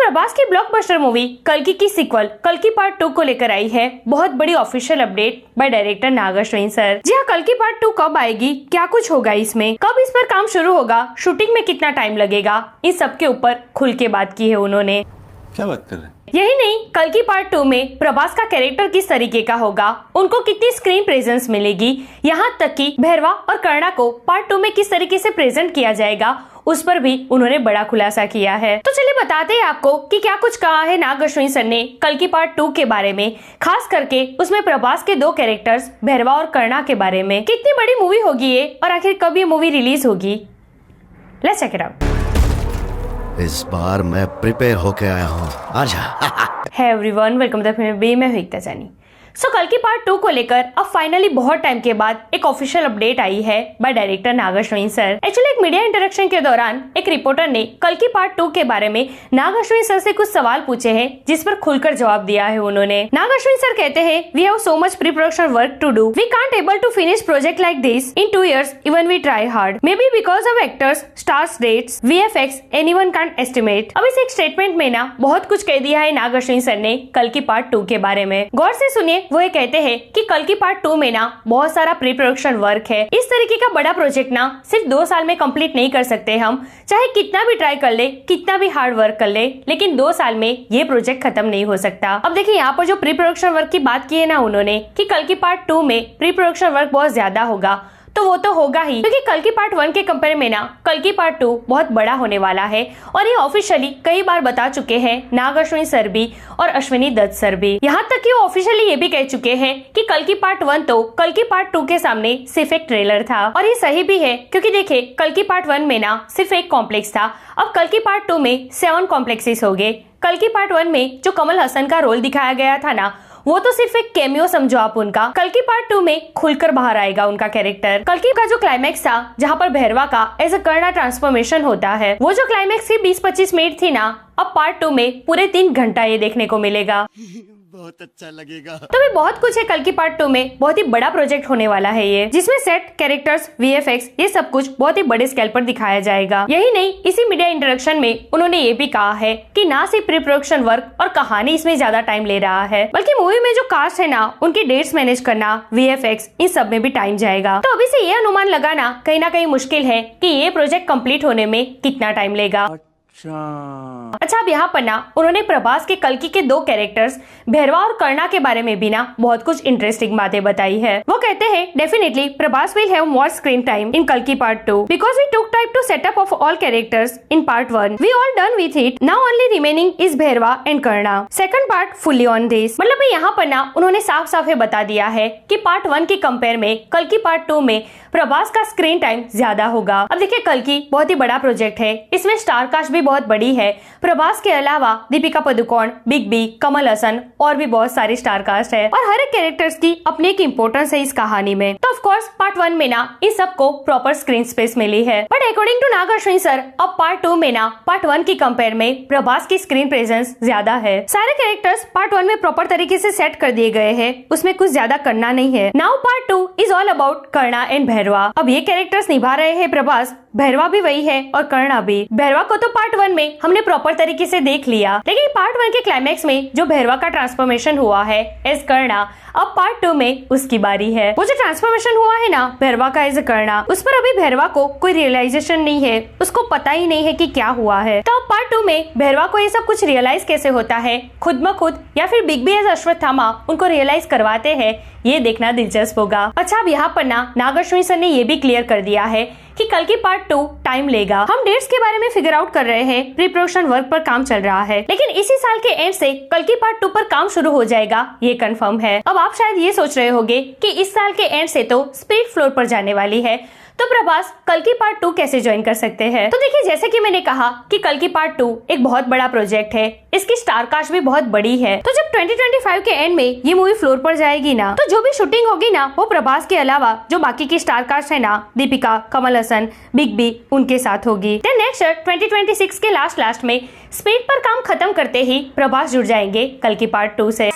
प्रभास की blockbuster movie कल्कि की सीक्वल कल्कि पार्ट 2 को लेकर आई है बहुत बड़ी official update by director Nag Ashwin sir. जी हाँ, कल्कि पार्ट 2 कब आएगी, क्या कुछ होगा इसमें, कब इस पर काम शुरू होगा, शूटिंग में कितना टाइम लगेगा, इस सब के ऊपर खुल के बात की है उन्होंने। क्या बात कर रहे हैं? यही नहीं, कल्कि पार्ट 2 में प्रभास का कैरेक्टर किस तरीके का होगा, उनको कितनी स्क्रीन प्रेजेंस मिलेगी, यहाँ तक कि भैरवा और कर्णा को पार्ट 2 में किस तरीके से प्रेजेंट किया जाएगा, उस पर भी उन्होंने बड़ा खुलासा किया है। तो चलिए बताते हैं आपको कि क्या कुछ कहा है नाग अश्विन सर ने कल्कि पार्ट 2 के बारे में, खास करके उसमें प्रभास के दो कैरेक्टर्स भैरवा और कर्णा के बारे में। कितनी बड़ी मूवी होगी ये और आखिर कब ये मूवी रिलीज होगी, लेट्स चेक इट आउट। इस बार मैं प्रिपेयर होके आया हूँ, आजा। Hey everyone, welcome to the film B, मैं हूं एकता जानी। सो कल्कि पार्ट 2 को लेकर अब फाइनली बहुत टाइम के बाद एक ऑफिशियल अपडेट आई है bye director Nag Ashwin sir. Actually एक मीडिया इंटरेक्शन के दौरान एक रिपोर्टर ने कल्कि पार्ट 2 के बारे में नाग अश्विन सर से कुछ सवाल पूछे हैं, जिस पर खुलकर जवाब दिया है उन्होंने। नाग अश्विन सर कहते हैं, we have so much pre production work to do, we can't able to finish project like this in 2 years even we try hard, maybe because of actors, stars, dates, VFX, anyone can't estimate. अब इस एक statement में ना बहुत कुछ कह दिया है नाग अश्विन सर ने कल्कि पार्ट 2 के बारे में। गौर से सुनिए, वो ये कहते हैं कि कल्कि पार्ट 2 में ना बहुत सारा प्री प्रोडक्शन वर्क है। इस तरीके का बड़ा प्रोजेक्ट ना सिर्फ 2 साल में कंप्लीट नहीं कर सकते हम, चाहे कितना भी ट्राई कर ले, कितना भी हार्ड वर्क कर ले, लेकिन 2 साल में ये प्रोजेक्ट खत्म नहीं हो सकता। अब देखिए, यहाँ पर जो प्री प्रोडक्शन वर्क की बात की है ना उन्होंने कि कल्कि पार्ट 2 में प्री प्रोडक्शन वर्क बहुत ज्यादा होगा, तो वो तो होगा ही, क्योंकि कल्कि पार्ट 1 के कंपेयर में ना कल्कि पार्ट 2 बहुत बड़ा होने वाला है और ये ऑफिशियली कई बार बता चुके हैं नाग अश्विन सर भी और अश्विनी दत्त सर भी। यहाँ तक कि वो ऑफिशियली ये भी कह चुके हैं कि कल्कि पार्ट 1 तो कल्कि पार्ट 2 के सामने सिर्फ एक ट्रेलर था। और ये सही भी है, क्योंकि देखिए कल्कि पार्ट 1 में ना सिर्फ एक कॉम्प्लेक्स था, अब कल्कि पार्ट 2 में 7 कॉम्प्लेक्सेस हो गए। कल्कि पार्ट 1 में जो कमल हसन का रोल दिखाया गया था ना, वो तो सिर्फ एक कैमियो समझो आप उनका। कल्कि पार्ट 2 में खुलकर बाहर आएगा उनका कैरेक्टर। कल्कि का जो क्लाइमैक्स था, जहाँ पर भैरवा का एज अ कर्णा ट्रांसफॉर्मेशन होता है, वो जो क्लाइमैक्स की 20-25 मिनट थी ना, अब पार्ट 2 में पूरे 3 घंटा ये देखने को मिलेगा। बहुत अच्छा लगेगा। तो भी बहुत कुछ है कल्कि पार्ट 2 में, बहुत ही बड़ा प्रोजेक्ट होने वाला है ये, जिसमें सेट, कैरेक्टर्स, VFX ये सब कुछ बहुत ही बड़े स्केल पर दिखाया जाएगा। यही नहीं, इसी मीडिया इंटरेक्शन में उन्होंने ये भी कहा है कि ना सिर्फ प्री प्रोडक्शन वर्क और कहानी इसमें ज्यादा टाइम ले रहा है, बल्कि मूवी में जो कास्ट है ना, उनकी डेट्स मैनेज करना, VFX इन सब में भी टाइम जाएगा। तो अभी से ये अनुमान लगाना कहीं ना कहीं मुश्किल है कि ये प्रोजेक्ट कंप्लीट होने में कितना टाइम लेगा। अच्छा, अब यहाँ पर ना उन्होंने प्रभास के कल्कि के 2 कैरेक्टर्स भैरवा और कर्णा के बारे में भी ना बहुत कुछ इंटरेस्टिंग बातें बताई है। वो कहते हैं, definitely Prabhas will have more screen time in कल्कि part 2 because we took time to setup of all characters in part 1, we all done with it, now only remaining is Bhairava and Karna, second part fully on this. मतलब यहाँ पर ना उन्होंने साफ साफ बता दिया है कि पार्ट 1 के कंपेयर में कल्कि पार्ट 2 में प्रभास का स्क्रीन टाइम ज्यादा होगा। अब देखिए, कल्कि बहुत ही बड़ा प्रोजेक्ट है, इसमें स्टार कास्ट भी बहुत बड़ी है। प्रभास के अलावा दीपिका पादुकोण, बिग बी, कमल हसन और भी बहुत सारी स्टार कास्ट है और हर एक कैरेक्टर्स की अपनी एक इम्पोर्टेंस है इस कहानी में। तो ऑफ कोर्स पार्ट 1 में ना इस सबको प्रॉपर स्क्रीन स्पेस मिली है, but according to Nag Ashwin sir, अब पार्ट 2 में ना पार्ट 1 की कंपेयर में प्रभास की स्क्रीन प्रेजेंस ज्यादा है। सारे कैरेक्टर्स पार्ट 1 में प्रॉपर तरीके से सेट कर दिए गए हैं, उसमें कुछ ज्यादा करना नहीं है। Now part 2 is all about Karna and Bhairava. अब ये कैरेक्टर्स निभा रहे हैं प्रभास, भैरवा भी वही है और कर्णा भी। भैरवा को तो पार्ट 1 में हमने प्रॉपर तरीके से देख लिया, लेकिन पार्ट 1 के क्लाइमैक्स में जो भैरवा का ट्रांसफॉर्मेशन हुआ है एज कर्णा, अब पार्ट 2 में उसकी बारी है। वो जो ट्रांसफॉर्मेशन हुआ है ना भैरवा का एज कर्णा, उस पर अभी भैरवा को कोई रियलाइजेशन नहीं है, उसको पता ही नहीं है कि क्या हुआ है। तो अब पार्ट 2 में भैरवा को ये सब कुछ रियलाइज कैसे होता है, खुद ब खुद या फिर बिग बी एज अश्वत्थामा उनको रियलाइज करवाते हैं, ये देखना दिलचस्प होगा। अच्छा, अब यहाँ पर ना नाग अश्विन सर ने ये भी क्लियर कर दिया है कि कल्कि पार्ट 2 टाइम लेगा। हम डेट्स के बारे में फिगर आउट कर रहे हैं, प्री प्रोडक्शन वर्क पर काम चल रहा है, लेकिन इसी साल के एंड से कल्कि पार्ट 2 पर काम शुरू हो जाएगा, ये कंफर्म है। अब आप शायद ये सोच रहे होंगे कि इस साल के एंड से तो स्पिरिट फ्लोर पर जाने वाली है, तो प्रभास कल्कि पार्ट 2 कैसे ज्वाइन कर सकते हैं? तो देखिए, जैसे कि मैंने कहा कि कल्कि पार्ट 2 एक बहुत बड़ा प्रोजेक्ट है, इसकी स्टार कास्ट भी बहुत बड़ी है। तो जब 2025 के एंड में ये मूवी फ्लोर पर जाएगी ना, तो जो भी शूटिंग होगी ना, वो प्रभास के अलावा जो बाकी की स्टार कास्ट है ना, दीपिका, कमल हसन, बिग बी, उनके साथ होगी। देन नेक्स्ट ईयर 2026 के लास्ट में स्पीड पर काम खत्म करते ही प्रभास जुड़ जाएंगे कल्कि पार्ट 2 से।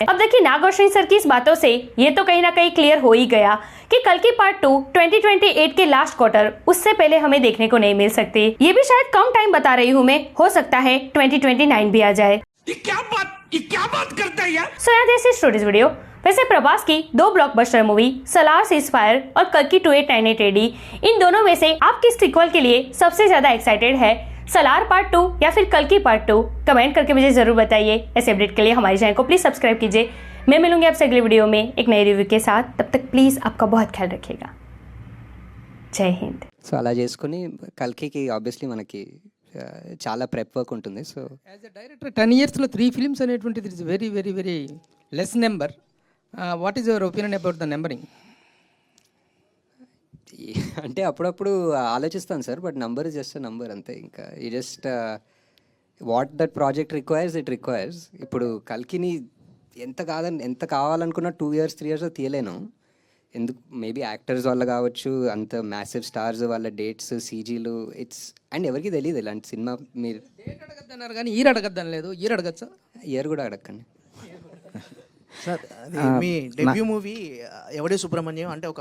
अब देखिए, नाग अश्विन सर की इस बातों से ये तो कहीं ना कहीं क्लियर हो ही गया कि कल की पार्ट 2 2028 के लास्ट क्वार्टर उससे पहले हमें देखने को नहीं मिल सकती। ये भी शायद कम टाइम बता रही हूँ मैं, हो सकता है 2029 भी आ जाए। ये क्या बात करता है यार। So this is today's video. वैसे प्रभास की 2 ब्लॉकबस्टर मूवी सलार सीजफायर और कल्कि 2898 एडी, इन दोनों में से आप किस सीक्वल के लिए सबसे ज्यादा एक्साइटेड है? सलार पार्ट 2 या फिर कल्कि पार्ट 2? कमेंट करके मुझे जरूर बताइए। ऐसे अपडेट के लिए हमारे चैनल को प्लीज सब्सक्राइब कीजिए। मैं मिलूंगी आपसे अगले वीडियो में एक नई रिव्यू के साथ। तब तक प्लीज आपका बहुत ख्याल रखिएगा। జై హింద్। సో అలా చేసుకుని కల్కికి ఆబ్వియస్లీ మనకి చాలా ప్రెప్ వర్క్ ఉంటుంది. సో యాజ్ ఎ డైరెక్టర్ 10 ఇయర్స్లో 3 ఫిల్మ్స్ అనేటువంటిది is very very very less number. What is your opinion about the numbering? అంటే అప్పుడప్పుడు ఆలోచిస్తాను sir, but number is just number అంతే. ఇంకా ఈ just what that project requires it requires. ఇప్పుడు కల్కిని ఎంత కావాలనుకున్నా 2 years 3 years తీయలేను. ఎందుకు మేబీ యాక్టర్స్ వల్ల కావచ్చు, అంత మ్యాసివ్ స్టార్స్ వాళ్ళ డేట్స్ సీజీలు ఇట్స్ అండ్ ఎవరికి తెలియదు ఇలాంటి సినిమా. మీరు డేట్ అడగద్దు అన్నారు కానీ ఇయర్ అడగద్దని లేదు. ఇయర్ అడగచ్చా? ఇయర్ కూడా అడగండి సార్. అది మీ డెబ్యూ మూవీ ఎవడే సుబ్రహ్మణ్యం అంటే ఒక